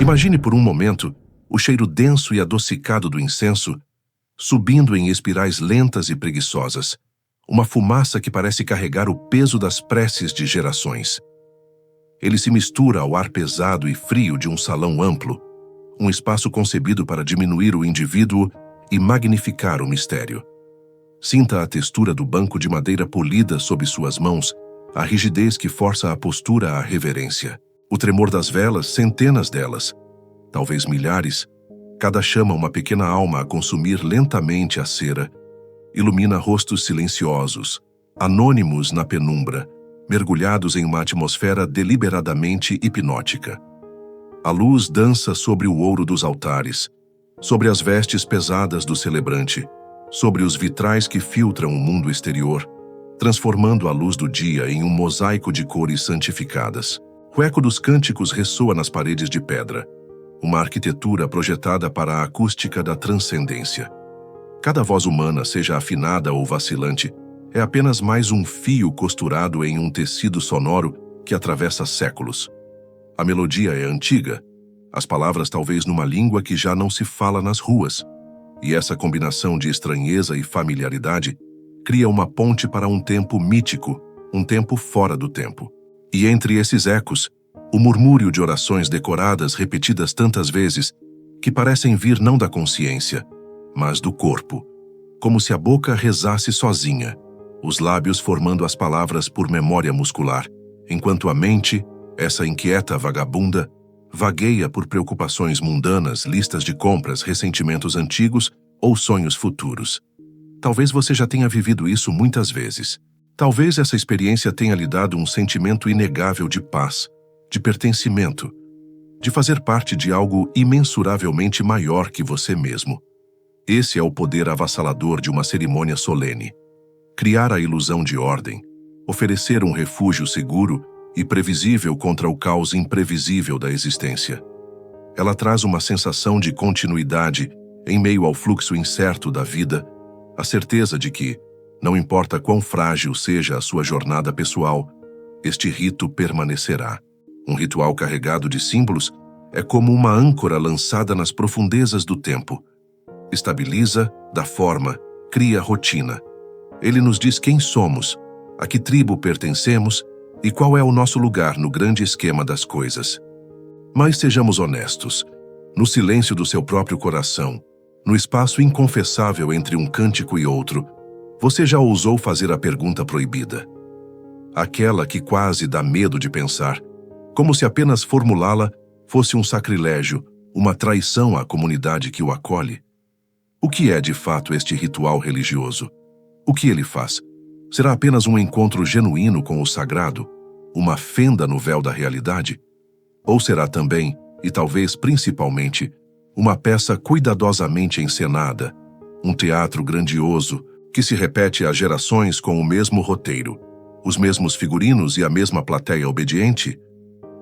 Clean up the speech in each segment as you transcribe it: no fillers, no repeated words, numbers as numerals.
Imagine por um momento o cheiro denso e adocicado do incenso subindo em espirais lentas e preguiçosas, uma fumaça que parece carregar o peso das preces de gerações. Ele se mistura ao ar pesado e frio de um salão amplo, um espaço concebido para diminuir o indivíduo e magnificar o mistério. Sinta a textura do banco de madeira polida sob suas mãos, a rigidez que força a postura à reverência. O tremor das velas, centenas delas, talvez milhares, cada chama uma pequena alma a consumir lentamente a cera, ilumina rostos silenciosos, anônimos na penumbra, mergulhados em uma atmosfera deliberadamente hipnótica. A luz dança sobre o ouro dos altares, sobre as vestes pesadas do celebrante, sobre os vitrais que filtram o mundo exterior, transformando a luz do dia em um mosaico de cores santificadas. O eco dos cânticos ressoa nas paredes de pedra, uma arquitetura projetada para a acústica da transcendência. Cada voz humana, seja afinada ou vacilante, é apenas mais um fio costurado em um tecido sonoro que atravessa séculos. A melodia é antiga, as palavras talvez numa língua que já não se fala nas ruas, e essa combinação de estranheza e familiaridade cria uma ponte para um tempo mítico, um tempo fora do tempo. E entre esses ecos, o murmúrio de orações decoradas repetidas tantas vezes que parecem vir não da consciência, mas do corpo, como se a boca rezasse sozinha, os lábios formando as palavras por memória muscular, enquanto a mente, essa inquieta vagabunda, vagueia por preocupações mundanas, listas de compras, ressentimentos antigos ou sonhos futuros. Talvez você já tenha vivido isso muitas vezes. Talvez essa experiência tenha lhe dado um sentimento inegável de paz, de pertencimento, de fazer parte de algo imensuravelmente maior que você mesmo. Esse é o poder avassalador de uma cerimônia solene. Criar a ilusão de ordem, oferecer um refúgio seguro e previsível contra o caos imprevisível da existência. Ela traz uma sensação de continuidade em meio ao fluxo incerto da vida, a certeza de que, não importa quão frágil seja a sua jornada pessoal, este rito permanecerá. Um ritual carregado de símbolos é como uma âncora lançada nas profundezas do tempo. Estabiliza, dá forma, cria rotina. Ele nos diz quem somos, a que tribo pertencemos e qual é o nosso lugar no grande esquema das coisas. Mas sejamos honestos, no silêncio do seu próprio coração, no espaço inconfessável entre um cântico e outro, você já ousou fazer a pergunta proibida? Aquela que quase dá medo de pensar, como se apenas formulá-la fosse um sacrilégio, uma traição à comunidade que o acolhe. O que é de fato este ritual religioso? O que ele faz? Será apenas um encontro genuíno com o sagrado? Uma fenda no véu da realidade? Ou será também, e talvez principalmente, uma peça cuidadosamente encenada, um teatro grandioso que se repete há gerações com o mesmo roteiro, os mesmos figurinos e a mesma plateia obediente?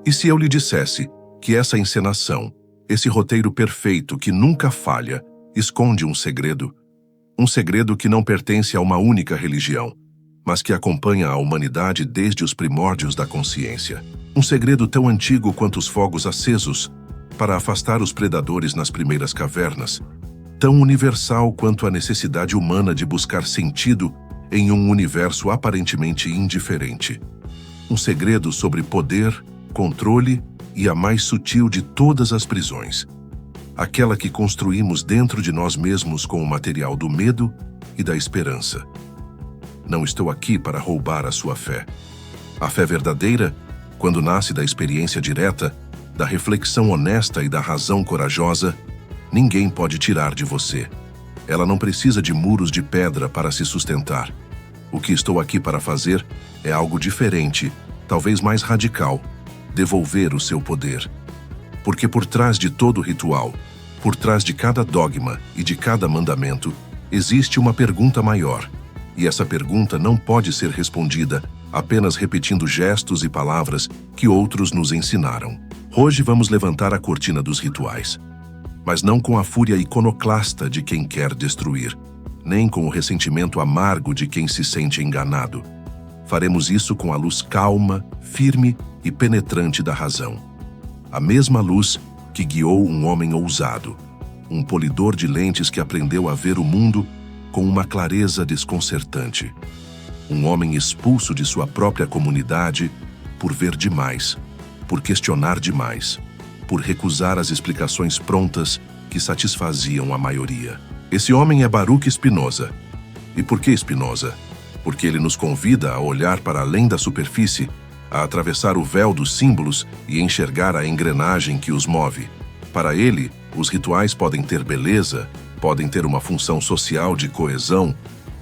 E se eu lhe dissesse que essa encenação, esse roteiro perfeito que nunca falha, esconde um segredo que não pertence a uma única religião, mas que acompanha a humanidade desde os primórdios da consciência. Um segredo tão antigo quanto os fogos acesos para afastar os predadores nas primeiras cavernas, tão universal quanto a necessidade humana de buscar sentido em um universo aparentemente indiferente. Um segredo sobre poder, controle e a mais sutil de todas as prisões, aquela que construímos dentro de nós mesmos com o material do medo e da esperança. Não estou aqui para roubar a sua fé. A fé verdadeira, quando nasce da experiência direta, da reflexão honesta e da razão corajosa, ninguém pode tirar de você. Ela não precisa de muros de pedra para se sustentar. O que estou aqui para fazer é algo diferente, talvez mais radical: devolver o seu poder. Porque por trás de todo ritual, por trás de cada dogma e de cada mandamento, existe uma pergunta maior. E essa pergunta não pode ser respondida apenas repetindo gestos e palavras que outros nos ensinaram. Hoje vamos levantar a cortina dos rituais, mas não com a fúria iconoclasta de quem quer destruir, nem com o ressentimento amargo de quem se sente enganado. Faremos isso com a luz calma, firme e penetrante da razão. A mesma luz que guiou um homem ousado, um polidor de lentes que aprendeu a ver o mundo com uma clareza desconcertante. Um homem expulso de sua própria comunidade por ver demais, por questionar demais, por recusar as explicações prontas que satisfaziam a maioria. Esse homem é Baruch Spinoza. E por que Spinoza? Porque ele nos convida a olhar para além da superfície, a atravessar o véu dos símbolos e enxergar a engrenagem que os move. Para ele, os rituais podem ter beleza, podem ter uma função social de coesão,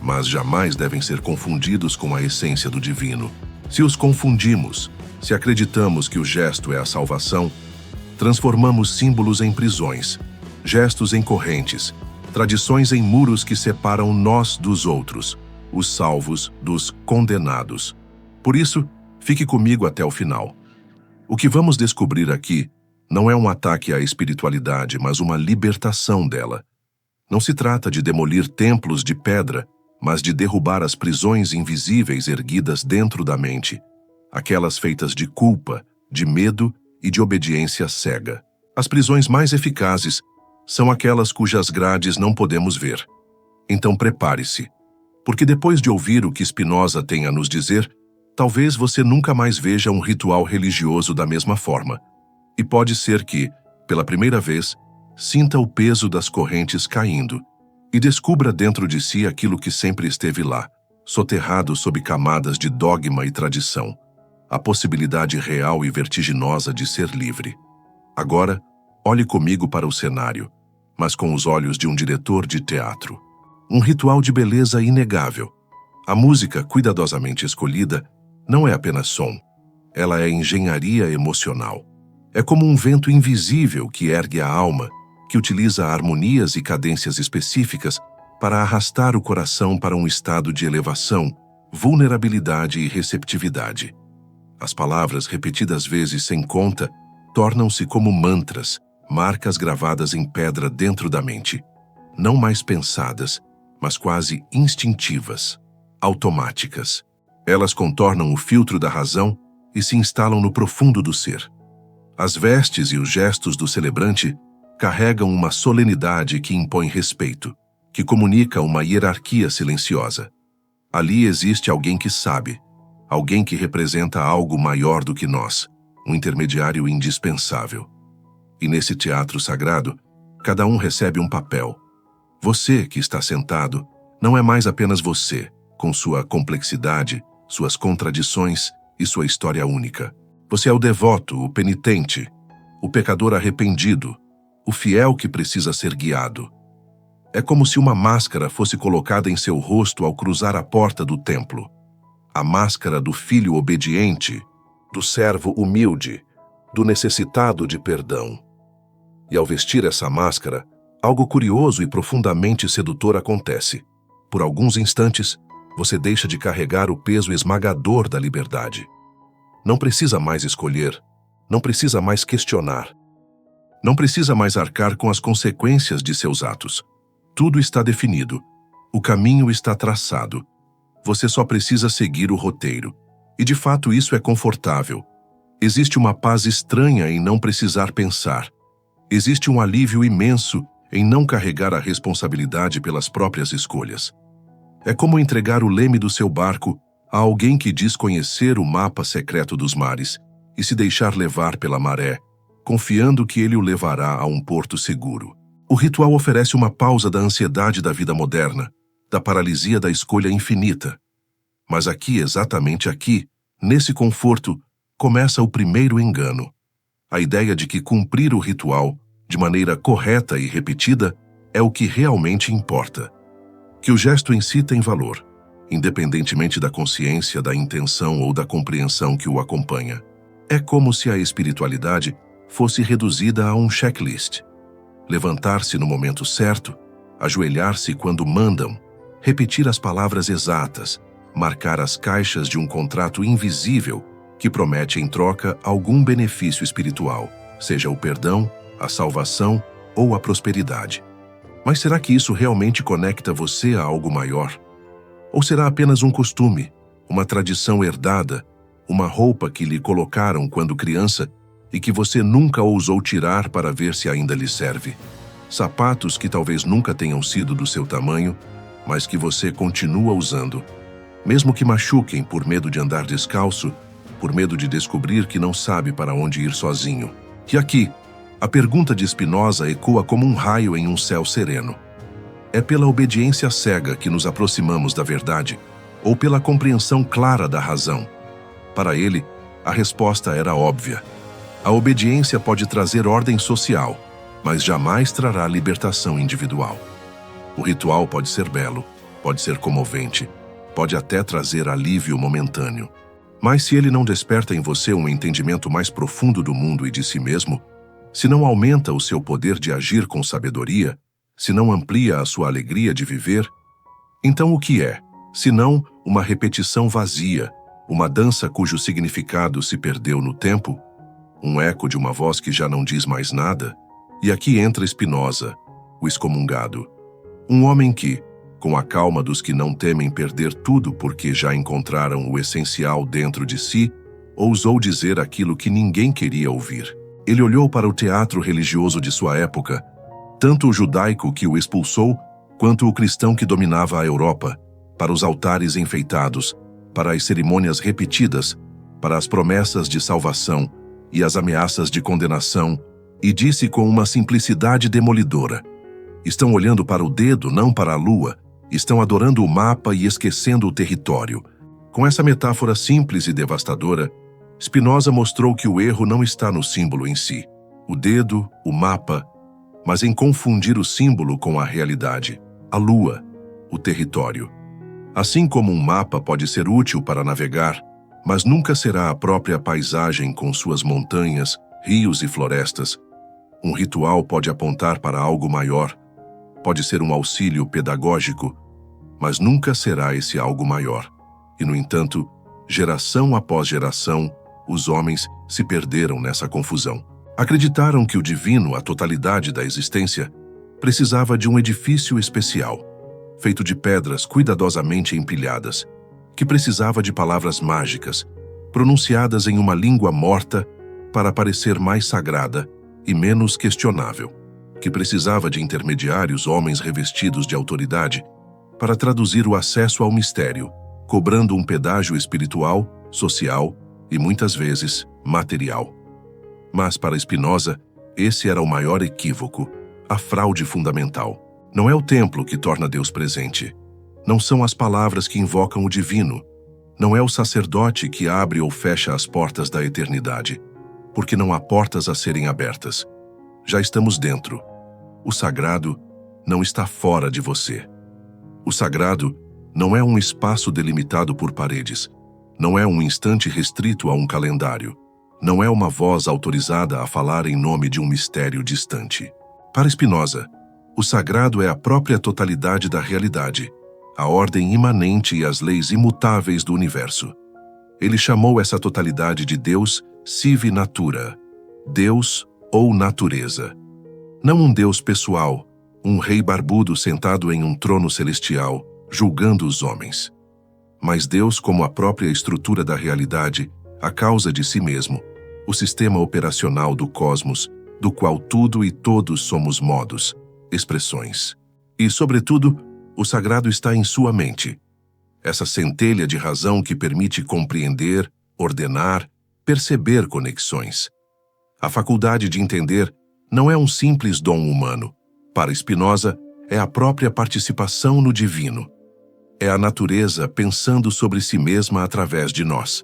mas jamais devem ser confundidos com a essência do divino. Se os confundimos, se acreditamos que o gesto é a salvação, transformamos símbolos em prisões, gestos em correntes, tradições em muros que separam nós dos outros, os salvos dos condenados. Por isso, fique comigo até o final. O que vamos descobrir aqui não é um ataque à espiritualidade, mas uma libertação dela. Não se trata de demolir templos de pedra, mas de derrubar as prisões invisíveis erguidas dentro da mente, aquelas feitas de culpa, de medo e de obediência cega. As prisões mais eficazes são aquelas cujas grades não podemos ver. Então prepare-se, porque depois de ouvir o que Spinoza tem a nos dizer, talvez você nunca mais veja um ritual religioso da mesma forma. E pode ser que, pela primeira vez, sinta o peso das correntes caindo e descubra dentro de si aquilo que sempre esteve lá, soterrado sob camadas de dogma e tradição, a possibilidade real e vertiginosa de ser livre. Agora, olhe comigo para o cenário, mas com os olhos de um diretor de teatro. Um ritual de beleza inegável. A música cuidadosamente escolhida não é apenas som, ela é engenharia emocional. É como um vento invisível que ergue a alma, que utiliza harmonias e cadências específicas para arrastar o coração para um estado de elevação, vulnerabilidade e receptividade. As palavras repetidas vezes sem conta tornam-se como mantras, marcas gravadas em pedra dentro da mente, não mais pensadas, mas quase instintivas, automáticas. Elas contornam o filtro da razão e se instalam no profundo do ser. As vestes e os gestos do celebrante carregam uma solenidade que impõe respeito, que comunica uma hierarquia silenciosa. Ali existe alguém que sabe, alguém que representa algo maior do que nós, um intermediário indispensável. E nesse teatro sagrado, cada um recebe um papel. Você que está sentado não é mais apenas você, com sua complexidade, suas contradições e sua história única. Você é o devoto, o penitente, o pecador arrependido, o fiel que precisa ser guiado. É como se uma máscara fosse colocada em seu rosto ao cruzar a porta do templo. A máscara do filho obediente, do servo humilde, do necessitado de perdão. E ao vestir essa máscara, algo curioso e profundamente sedutor acontece. Por alguns instantes, você deixa de carregar o peso esmagador da liberdade. Não precisa mais escolher, não precisa mais questionar. Não precisa mais arcar com as consequências de seus atos. Tudo está definido. O caminho está traçado. Você só precisa seguir o roteiro. E de fato isso é confortável. Existe uma paz estranha em não precisar pensar. Existe um alívio imenso em não carregar a responsabilidade pelas próprias escolhas. É como entregar o leme do seu barco a alguém que diz conhecer o mapa secreto dos mares e se deixar levar pela maré, confiando que ele o levará a um porto seguro. O ritual oferece uma pausa da ansiedade da vida moderna, da paralisia da escolha infinita. Mas aqui, exatamente aqui, nesse conforto, começa o primeiro engano. A ideia de que cumprir o ritual, de maneira correta e repetida, é o que realmente importa. Que o gesto em si tem valor, independentemente da consciência, da intenção ou da compreensão que o acompanha. É como se a espiritualidade fosse reduzida a um checklist. Levantar-se no momento certo, ajoelhar-se quando mandam, repetir as palavras exatas, marcar as caixas de um contrato invisível que promete em troca algum benefício espiritual, seja o perdão, a salvação ou a prosperidade. Mas será que isso realmente conecta você a algo maior? Ou será apenas um costume, uma tradição herdada, uma roupa que lhe colocaram quando criança e que você nunca ousou tirar para ver se ainda lhe serve. Sapatos que talvez nunca tenham sido do seu tamanho, mas que você continua usando, mesmo que machuquem por medo de andar descalço, por medo de descobrir que não sabe para onde ir sozinho. E aqui, a pergunta de Spinoza ecoa como um raio em um céu sereno. É pela obediência cega que nos aproximamos da verdade, ou pela compreensão clara da razão? Para ele, a resposta era óbvia. A obediência pode trazer ordem social, mas jamais trará libertação individual. O ritual pode ser belo, pode ser comovente, pode até trazer alívio momentâneo. Mas se ele não desperta em você um entendimento mais profundo do mundo e de si mesmo, se não aumenta o seu poder de agir com sabedoria, se não amplia a sua alegria de viver, então o que é, senão uma repetição vazia, uma dança cujo significado se perdeu no tempo, um eco de uma voz que já não diz mais nada? E aqui entra Spinoza, o excomungado. Um homem que, com a calma dos que não temem perder tudo porque já encontraram o essencial dentro de si, ousou dizer aquilo que ninguém queria ouvir. Ele olhou para o teatro religioso de sua época, tanto o judaico que o expulsou, quanto o cristão que dominava a Europa, para os altares enfeitados, para as cerimônias repetidas, para as promessas de salvação e as ameaças de condenação, e disse com uma simplicidade demolidora: estão olhando para o dedo, não para a lua, estão adorando o mapa e esquecendo o território. Com essa metáfora simples e devastadora, Spinoza mostrou que o erro não está no símbolo em si, o dedo, o mapa, mas em confundir o símbolo com a realidade, a lua, o território. Assim como um mapa pode ser útil para navegar, mas nunca será a própria paisagem com suas montanhas, rios e florestas, um ritual pode apontar para algo maior, pode ser um auxílio pedagógico, mas nunca será esse algo maior. E, no entanto, geração após geração, os homens se perderam nessa confusão. Acreditaram que o divino, a totalidade da existência, precisava de um edifício especial, feito de pedras cuidadosamente empilhadas, que precisava de palavras mágicas, pronunciadas em uma língua morta para parecer mais sagrada e menos questionável, que precisava de intermediários, homens revestidos de autoridade, para traduzir o acesso ao mistério, cobrando um pedágio espiritual, social e, muitas vezes, material. Mas, para Spinoza, esse era o maior equívoco, a fraude fundamental. Não é o templo que torna Deus presente. Não são as palavras que invocam o divino. Não é o sacerdote que abre ou fecha as portas da eternidade, porque não há portas a serem abertas. Já estamos dentro. O sagrado não está fora de você. O sagrado não é um espaço delimitado por paredes. Não é um instante restrito a um calendário. Não é uma voz autorizada a falar em nome de um mistério distante. Para Spinoza, o sagrado é a própria totalidade da realidade, a ordem imanente e as leis imutáveis do universo. Ele chamou essa totalidade de Deus sive natura, Deus ou natureza. Não um Deus pessoal, um rei barbudo sentado em um trono celestial, julgando os homens. Mas Deus como a própria estrutura da realidade, a causa de si mesmo, o sistema operacional do cosmos, do qual tudo e todos somos modos, expressões. E, sobretudo, o sagrado está em sua mente. Essa centelha de razão que permite compreender, ordenar, perceber conexões. A faculdade de entender não é um simples dom humano. Para Spinoza, é a própria participação no divino. É a natureza pensando sobre si mesma através de nós.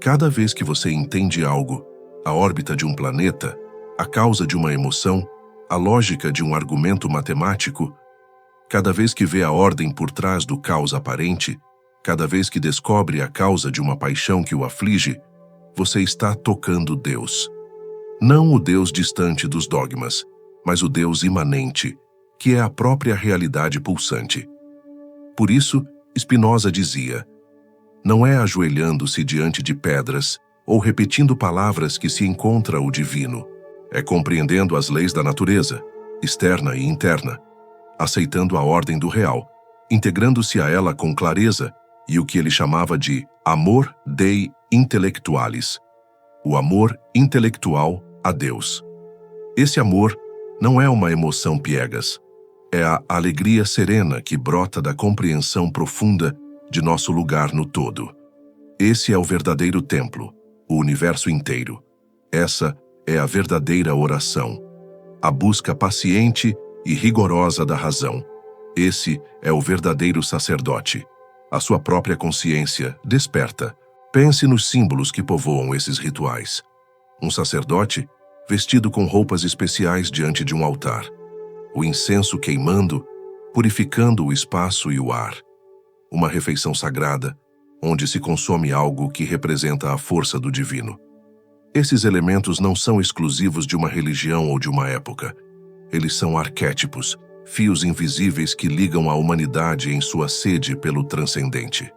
Cada vez que você entende algo, a órbita de um planeta, a causa de uma emoção, a lógica de um argumento matemático, cada vez que vê a ordem por trás do caos aparente, cada vez que descobre a causa de uma paixão que o aflige, você está tocando Deus. Não o Deus distante dos dogmas, mas o Deus imanente, que é a própria realidade pulsante. Por isso, Spinoza dizia: não é ajoelhando-se diante de pedras ou repetindo palavras que se encontra o divino. É compreendendo as leis da natureza, externa e interna, aceitando a ordem do real, integrando-se a ela com clareza e o que ele chamava de amor dei intellectualis. o amor intelectual a Deus. Esse amor não é uma emoção piegas, é a alegria serena que brota da compreensão profunda de nosso lugar no todo. Esse é o verdadeiro templo, o universo inteiro. Essa é a verdadeira oração, a busca paciente e rigorosa da razão. Esse é o verdadeiro sacerdote. A sua própria consciência desperta. Pense nos símbolos que povoam esses rituais. Um sacerdote vestido com roupas especiais diante de um altar. O incenso queimando, purificando o espaço e o ar. Uma refeição sagrada, onde se consome algo que representa a força do divino. Esses elementos não são exclusivos de uma religião ou de uma época. Eles são arquétipos, fios invisíveis que ligam a humanidade em sua sede pelo transcendente.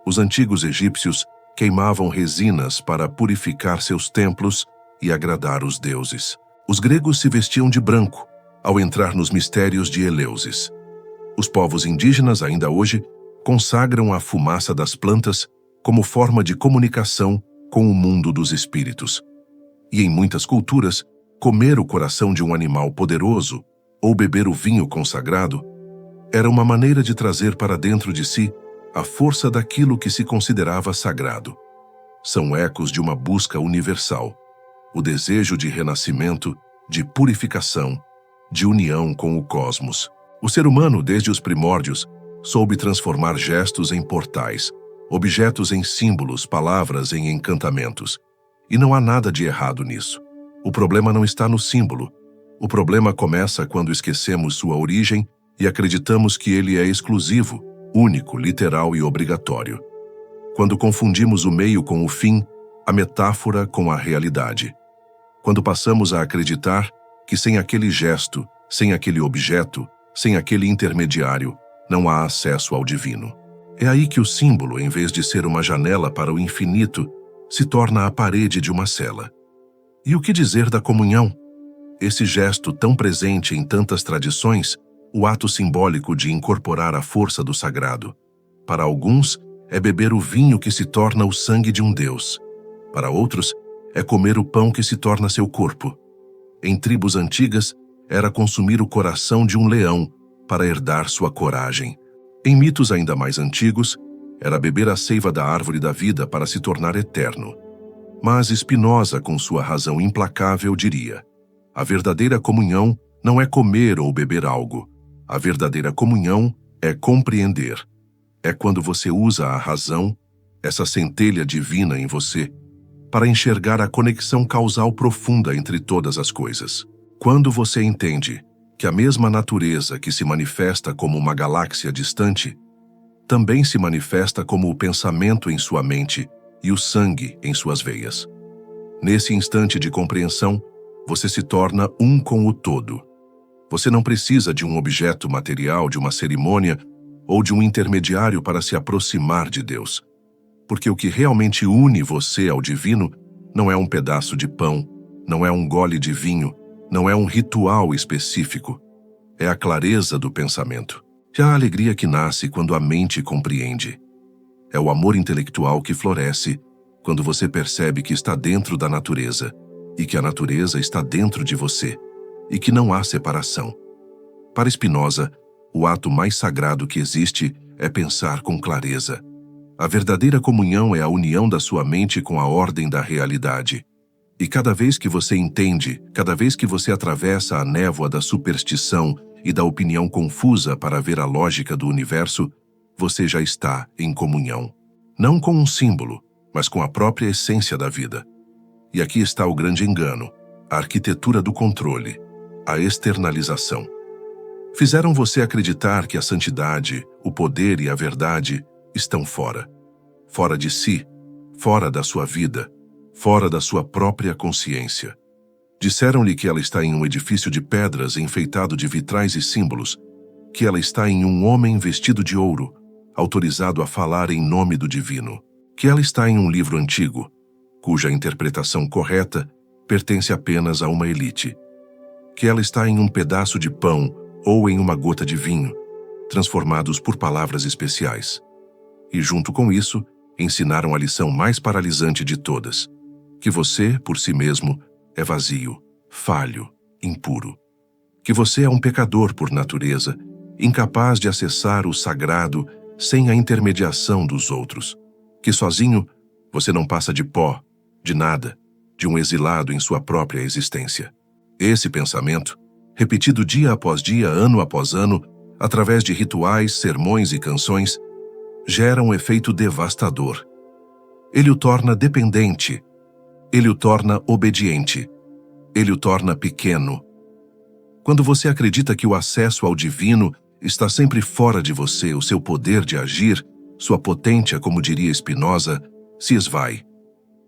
Os antigos egípcios queimavam resinas para purificar seus templos e agradar os deuses. Os gregos se vestiam de branco ao entrar nos mistérios de Eleusis. Os povos indígenas, ainda hoje, consagram a fumaça das plantas como forma de comunicação com o mundo dos espíritos. E em muitas culturas, comer o coração de um animal poderoso ou beber o vinho consagrado era uma maneira de trazer para dentro de si a força daquilo que se considerava sagrado. São ecos de uma busca universal, o desejo de renascimento, de purificação, de união com o cosmos. O ser humano, desde os primórdios, soube transformar gestos em portais, objetos em símbolos, palavras em encantamentos. E não há nada de errado nisso. O problema não está no símbolo. O problema começa quando esquecemos sua origem e acreditamos que ele é exclusivo, único, literal e obrigatório. Quando confundimos o meio com o fim, a metáfora com a realidade. Quando passamos a acreditar que sem aquele gesto, sem aquele objeto, sem aquele intermediário, não há acesso ao divino. É aí que o símbolo, em vez de ser uma janela para o infinito, se torna a parede de uma cela. E o que dizer da comunhão? Esse gesto tão presente em tantas tradições, o ato simbólico de incorporar a força do sagrado. Para alguns, é beber o vinho que se torna o sangue de um deus. Para outros, é comer o pão que se torna seu corpo. Em tribos antigas, era consumir o coração de um leão para herdar sua coragem. Em mitos ainda mais antigos, era beber a seiva da árvore da vida para se tornar eterno. Mas Spinoza, com sua razão implacável, diria: a verdadeira comunhão não é comer ou beber algo. A verdadeira comunhão é compreender. É quando você usa a razão, essa centelha divina em você, para enxergar a conexão causal profunda entre todas as coisas. Quando você entende que a mesma natureza que se manifesta como uma galáxia distante, também se manifesta como o pensamento em sua mente e o sangue em suas veias. Nesse instante de compreensão, você se torna um com o todo. Você não precisa de um objeto material, de uma cerimônia ou de um intermediário para se aproximar de Deus. Porque o que realmente une você ao divino não é um pedaço de pão, não é um gole de vinho, não é um ritual específico. É a clareza do pensamento. É a alegria que nasce quando a mente compreende. É o amor intelectual que floresce quando você percebe que está dentro da natureza e que a natureza está dentro de você e que não há separação. Para Spinoza, o ato mais sagrado que existe é pensar com clareza. A verdadeira comunhão é a união da sua mente com a ordem da realidade. E cada vez que você entende, cada vez que você atravessa a névoa da superstição e da opinião confusa para ver a lógica do universo, você já está em comunhão. Não com um símbolo, mas com a própria essência da vida. E aqui está o grande engano, a arquitetura do controle, a externalização. Fizeram você acreditar que a santidade, o poder e a verdade estão fora. Fora de si, fora da sua vida, fora da sua própria consciência. Disseram-lhe que ela está em um edifício de pedras enfeitado de vitrais e símbolos, que ela está em um homem vestido de ouro, autorizado a falar em nome do divino, que ela está em um livro antigo, cuja interpretação correta pertence apenas a uma elite, que ela está em um pedaço de pão ou em uma gota de vinho, transformados por palavras especiais. E junto com isso, ensinaram a lição mais paralisante de todas, que você, por si mesmo, é vazio, falho, impuro. Que você é um pecador por natureza, incapaz de acessar o sagrado sem a intermediação dos outros. Que sozinho você não passa de pó, de nada, de um exilado em sua própria existência. Esse pensamento, repetido dia após dia, ano após ano, através de rituais, sermões e canções, gera um efeito devastador. Ele o torna dependente, ele o torna obediente, ele o torna pequeno. Quando você acredita que o acesso ao divino está sempre fora de você, o seu poder de agir, sua potência, como diria Spinoza, se esvai.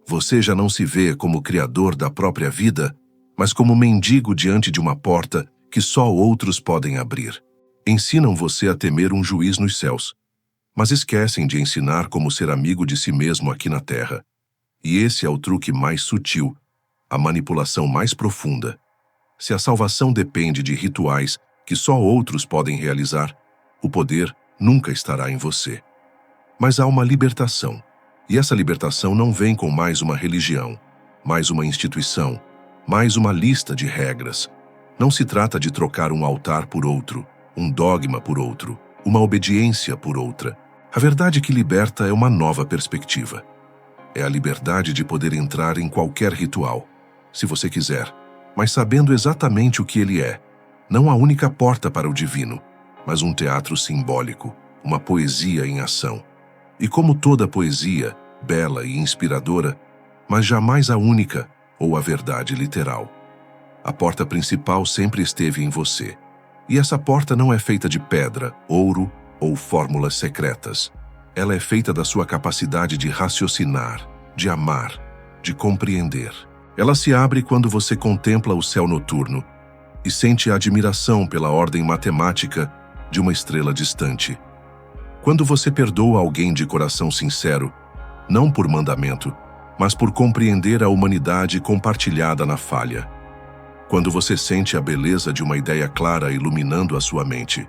Você já não se vê como criador da própria vida, mas como mendigo diante de uma porta que só outros podem abrir. Ensinam você a temer um juiz nos céus, mas esquecem de ensinar como ser amigo de si mesmo aqui na terra. E esse é o truque mais sutil, a manipulação mais profunda. Se a salvação depende de rituais que só outros podem realizar, o poder nunca estará em você. Mas há uma libertação, e essa libertação não vem com mais uma religião, mais uma instituição, mais uma lista de regras. Não se trata de trocar um altar por outro, um dogma por outro, uma obediência por outra. A verdade que liberta é uma nova perspectiva. É a liberdade de poder entrar em qualquer ritual, se você quiser, mas sabendo exatamente o que ele é. Não a única porta para o divino, mas um teatro simbólico, uma poesia em ação. E como toda poesia, bela e inspiradora, mas jamais a única ou a verdade literal. A porta principal sempre esteve em você. E essa porta não é feita de pedra, ouro ou fórmulas secretas. Ela é feita da sua capacidade de raciocinar, de amar, de compreender. Ela se abre quando você contempla o céu noturno e sente a admiração pela ordem matemática de uma estrela distante. Quando você perdoa alguém de coração sincero, não por mandamento, mas por compreender a humanidade compartilhada na falha. Quando você sente a beleza de uma ideia clara iluminando a sua mente.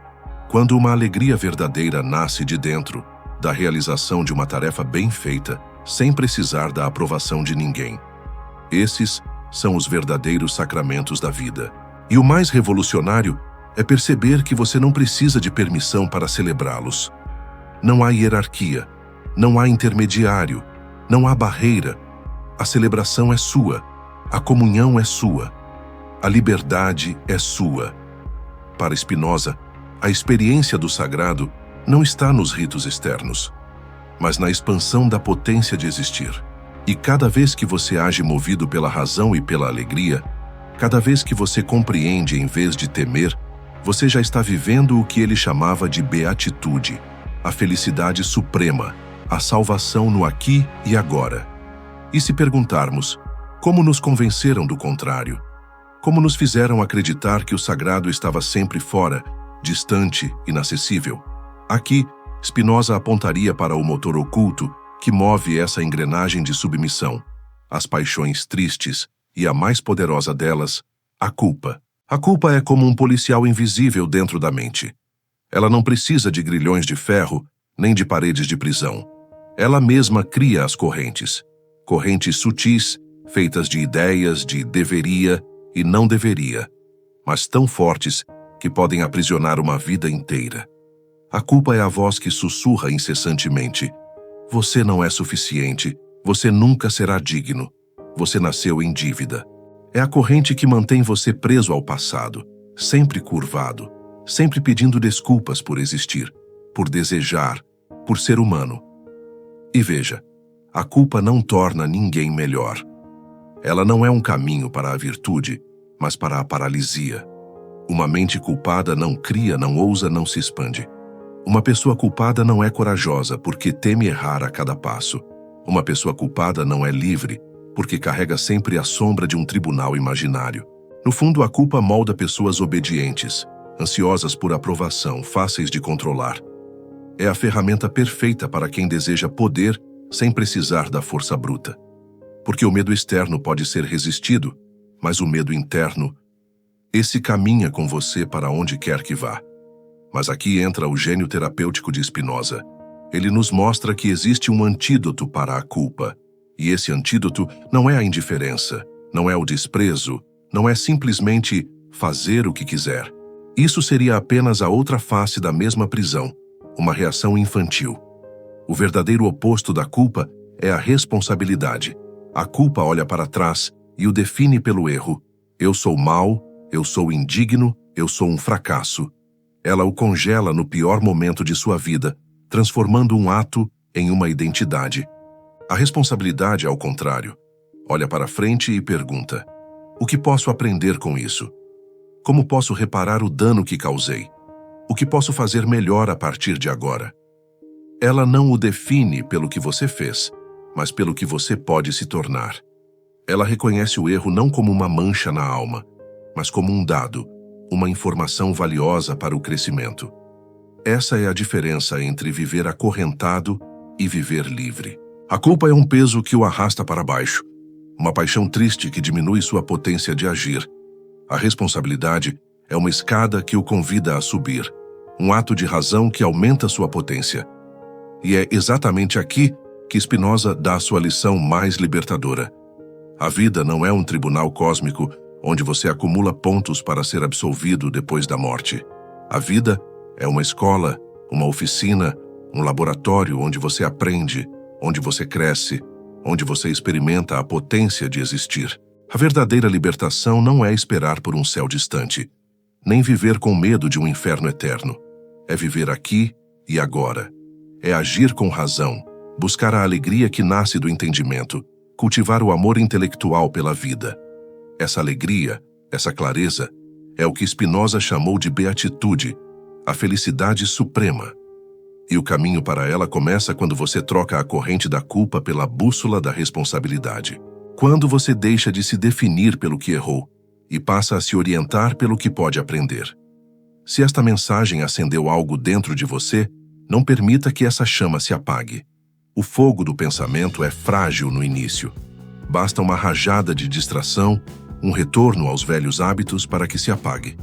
Quando uma alegria verdadeira nasce de dentro, da realização de uma tarefa bem feita, sem precisar da aprovação de ninguém. Esses são os verdadeiros sacramentos da vida. E o mais revolucionário é perceber que você não precisa de permissão para celebrá-los. Não há hierarquia, não há intermediário, não há barreira. A celebração é sua, a comunhão é sua, a liberdade é sua. Para Spinoza, a experiência do sagrado não está nos ritos externos, mas na expansão da potência de existir. E cada vez que você age movido pela razão e pela alegria, cada vez que você compreende em vez de temer, você já está vivendo o que ele chamava de beatitude, a felicidade suprema, a salvação no aqui e agora. E se perguntarmos, como nos convenceram do contrário? Como nos fizeram acreditar que o sagrado estava sempre fora, distante, inacessível? Aqui, Spinoza apontaria para o motor oculto que move essa engrenagem de submissão, as paixões tristes e a mais poderosa delas, a culpa. A culpa é como um policial invisível dentro da mente. Ela não precisa de grilhões de ferro, nem de paredes de prisão. Ela mesma cria as correntes. Correntes sutis, feitas de ideias de deveria e não deveria, mas tão fortes que podem aprisionar uma vida inteira. A culpa é a voz que sussurra incessantemente. Você não é suficiente, você nunca será digno, você nasceu em dívida. É a corrente que mantém você preso ao passado, sempre curvado, sempre pedindo desculpas por existir, por desejar, por ser humano. E veja, a culpa não torna ninguém melhor. Ela não é um caminho para a virtude, mas para a paralisia. Uma mente culpada não cria, não ousa, não se expande. Uma pessoa culpada não é corajosa porque teme errar a cada passo. Uma pessoa culpada não é livre porque carrega sempre a sombra de um tribunal imaginário. No fundo, a culpa molda pessoas obedientes, ansiosas por aprovação, fáceis de controlar. É a ferramenta perfeita para quem deseja poder sem precisar da força bruta. Porque o medo externo pode ser resistido, mas o medo interno, esse caminha com você para onde quer que vá. Mas aqui entra o gênio terapêutico de Spinoza. Ele nos mostra que existe um antídoto para a culpa, E esse antídoto não é a indiferença, não é o desprezo, não é simplesmente fazer o que quiser. Isso seria apenas a outra face da mesma prisão, uma reação infantil. O verdadeiro oposto da culpa é a responsabilidade. A culpa olha para trás e o define pelo erro. Eu sou mau, eu sou indigno, eu sou um fracasso. Ela o congela no pior momento de sua vida, transformando um ato em uma identidade. A responsabilidade, ao contrário, olha para frente e pergunta: o que posso aprender com isso? Como posso reparar o dano que causei? O que posso fazer melhor a partir de agora? Ela não o define pelo que você fez, mas pelo que você pode se tornar. Ela reconhece o erro não como uma mancha na alma, mas como um dado, uma informação valiosa para o crescimento. Essa é a diferença entre viver acorrentado e viver livre. A culpa é um peso que o arrasta para baixo, uma paixão triste que diminui sua potência de agir. A responsabilidade é uma escada que o convida a subir, um ato de razão que aumenta sua potência. E é exatamente aqui que Spinoza dá a sua lição mais libertadora. A vida não é um tribunal cósmico onde você acumula pontos para ser absolvido depois da morte. A vida é uma escola, uma oficina, um laboratório onde você aprende, onde você cresce, onde você experimenta a potência de existir. A verdadeira libertação não é esperar por um céu distante, nem viver com medo de um inferno eterno. É viver aqui e agora. É agir com razão, buscar a alegria que nasce do entendimento, cultivar o amor intelectual pela vida. Essa alegria, essa clareza, é o que Spinoza chamou de beatitude, a felicidade suprema. E o caminho para ela começa quando você troca a corrente da culpa pela bússola da responsabilidade. Quando você deixa de se definir pelo que errou e passa a se orientar pelo que pode aprender. Se esta mensagem acendeu algo dentro de você, não permita que essa chama se apague. O fogo do pensamento é frágil no início. Basta uma rajada de distração, um retorno aos velhos hábitos para que se apague.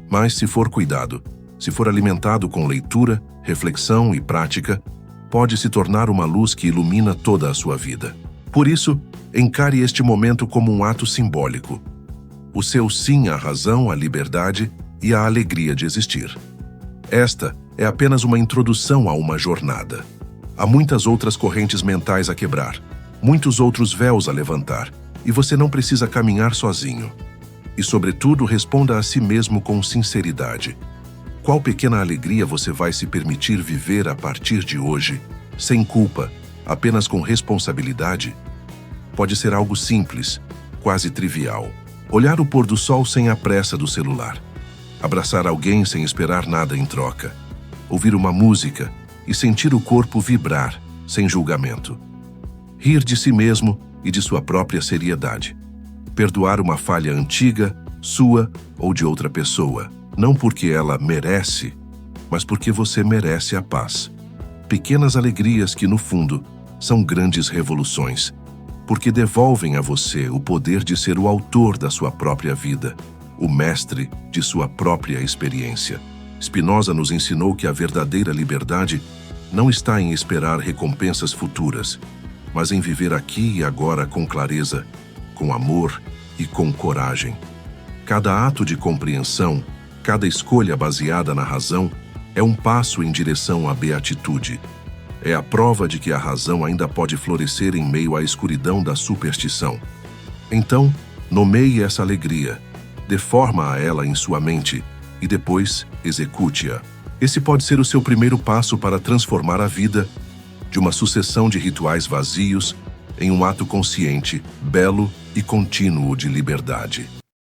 Mas se for cuidado, se for alimentado com leitura, reflexão e prática, pode se tornar uma luz que ilumina toda a sua vida. Por isso, encare este momento como um ato simbólico. O seu sim à razão, à liberdade e à alegria de existir. Esta é apenas uma introdução a uma jornada. Há muitas outras correntes mentais a quebrar, muitos outros véus a levantar, e você não precisa caminhar sozinho. E, sobretudo, responda a si mesmo com sinceridade. Qual pequena alegria você vai se permitir viver a partir de hoje, sem culpa, apenas com responsabilidade? Pode ser algo simples, quase trivial. Olhar o pôr do sol sem a pressa do celular. Abraçar alguém sem esperar nada em troca. Ouvir uma música e sentir o corpo vibrar, sem julgamento. Rir de si mesmo e de sua própria seriedade. Perdoar uma falha antiga, sua ou de outra pessoa, não porque ela merece, mas porque você merece a paz. Pequenas alegrias que, no fundo, são grandes revoluções, porque devolvem a você o poder de ser o autor da sua própria vida, o mestre de sua própria experiência. Spinoza nos ensinou que a verdadeira liberdade não está em esperar recompensas futuras, mas em viver aqui e agora com clareza, com amor e com coragem. Cada ato de compreensão, cada escolha baseada na razão, é um passo em direção à beatitude. É a prova de que a razão ainda pode florescer em meio à escuridão da superstição. Então, nomeie essa alegria, dê forma a ela em sua mente e depois execute-a. Esse pode ser o seu primeiro passo para transformar a vida de uma sucessão de rituais vazios em um ato consciente, belo e contínuo de liberdade.